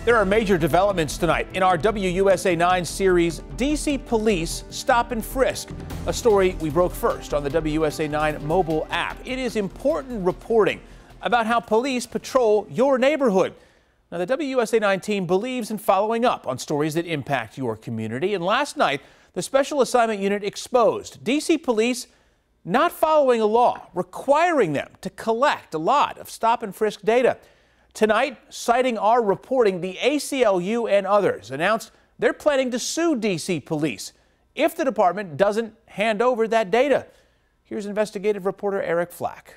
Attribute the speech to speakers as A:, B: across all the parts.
A: There are major developments tonight in our WUSA 9 series, DC Police Stop and Frisk, a story we broke first on the WUSA 9 mobile app. It is important reporting about how police patrol your neighborhood. Now, the WUSA 9 team believes in following up on stories that impact your community. And last night, the Special Assignment Unit exposed DC police not following a law requiring them to collect a lot of stop and frisk data. Tonight, citing our reporting, the ACLU and others announced they're planning to sue DC police if the department doesn't hand over that data. Here's investigative reporter Eric Flack.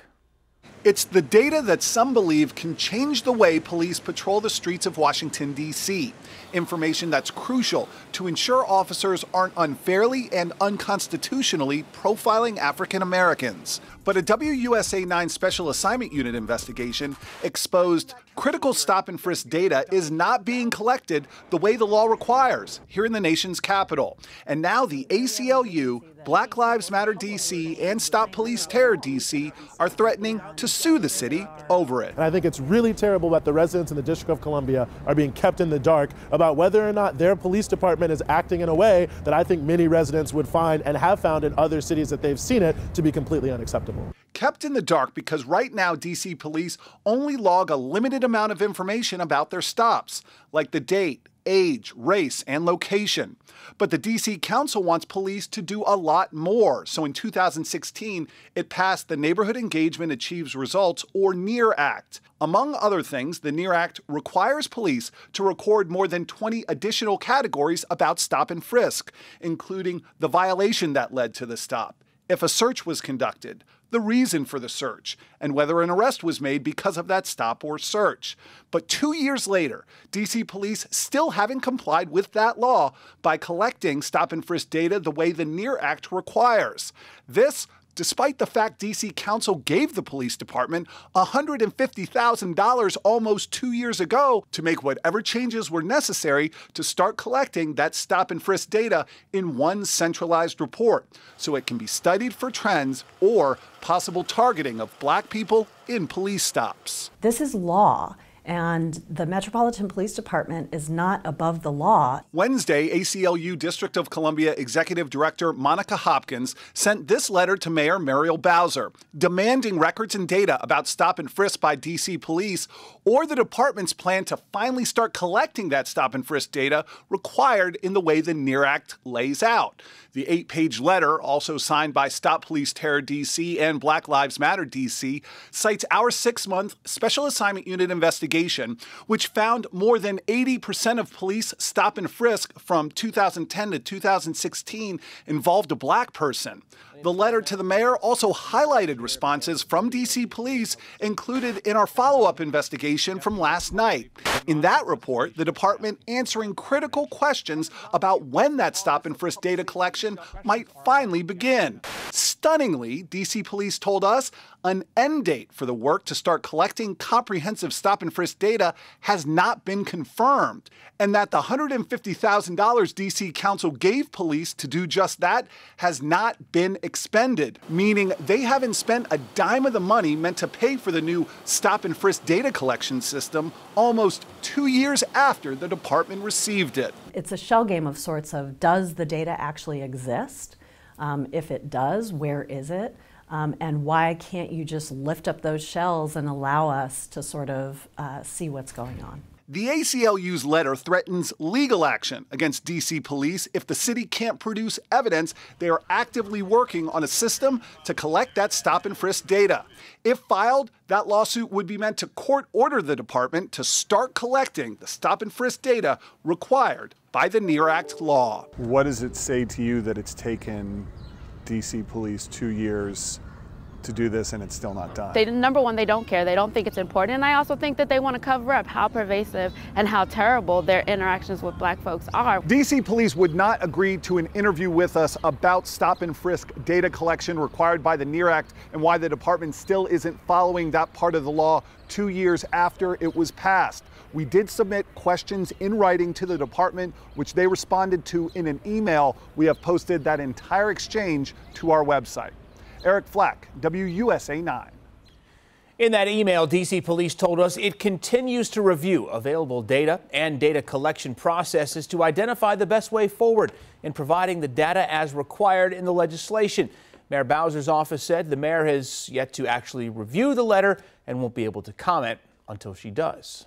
B: It's the data that some believe can change the way police patrol the streets of Washington, D.C. Information that's crucial to ensure officers aren't unfairly and unconstitutionally profiling African Americans. But a WUSA 9 Special Assignment Unit investigation exposed critical stop and frisk data is not being collected the way the law requires here in the nation's capital. And now the ACLU, Black Lives Matter DC, and Stop Police Terror DC are threatening to sue the city over it.
C: And I think it's really terrible that the residents in the District of Columbia are being kept in the dark about whether or not their police department is acting in a way that I think many residents would find and have found in other cities that they've seen it to be completely unacceptable.
B: Kept in the dark because right now DC police only log a limited amount of information about their stops, like the date, age, race, and location. But the DC Council wants police to do a lot more. So in 2016, it passed the Neighborhood Engagement Achieves Results, or NEAR Act. Among other things, the NEAR Act requires police to record more than 20 additional categories about stop and frisk, including the violation that led to the stop, if a search was conducted, the reason for the search, and whether an arrest was made because of that stop or search. But 2 years later, DC police still haven't complied with that law by collecting stop and frisk data the way the NEAR Act requires. This, despite the fact DC Council gave the police department $150,000 almost 2 years ago to make whatever changes were necessary to start collecting that stop and frisk data in one centralized report, so it can be studied for trends or possible targeting of Black people in police stops.
D: This is law. And the Metropolitan Police Department is not above the law.
B: Wednesday, ACLU District of Columbia Executive Director Monica Hopkins sent this letter to Mayor Muriel Bowser, demanding records and data about stop and frisk by DC police, or the department's plan to finally start collecting that stop and frisk data required in the way the NEAR Act lays out. The 8-page letter, also signed by Stop Police Terror DC and Black Lives Matter DC, cites our 6-month Special Assignment Unit investigation, which found more than 80% of police stop and frisk from 2010 to 2016 involved a Black person. The letter to the mayor also highlighted responses from DC police included in our follow-up investigation from last night. In that report, the department answering critical questions about when that stop and frisk data collection might finally begin. Stunningly, DC police told us an end date for the work to start collecting comprehensive stop and frisk data has not been confirmed, and that the $150,000 DC Council gave police to do just that has not been expended, meaning they haven't spent a dime of the money meant to pay for the new stop and frisk data collection system almost 2 years after the department received it.
D: It's a shell game of sorts of, does the data actually exist? If it does, where is it? And why can't you just lift up those shells and allow us to sort of see what's going on?
B: The ACLU's letter threatens legal action against DC police if the city can't produce evidence they are actively working on a system to collect that stop and frisk data. If filed, that lawsuit would be meant to court order the department to start collecting the stop and frisk data required by the NEAR Act law.
E: What does it say to you that it's taken DC police 2 years to do this and it's still not done?
F: Number one, they don't care. They don't think it's important. And I also think that they want to cover up how pervasive and how terrible their interactions with Black folks are.
B: DC police would not agree to an interview with us about stop and frisk data collection required by the NEAR Act and why the department still isn't following that part of the law 2 years after it was passed. We did submit questions in writing to the department, which they responded to in an email. We have posted that entire exchange to our website. Eric Flack, WUSA 9.
A: In that email, D.C. Police told us it continues to review available data and data collection processes to identify the best way forward in providing the data as required in the legislation. Mayor Bowser's office said the mayor has yet to actually review the letter and won't be able to comment until she does.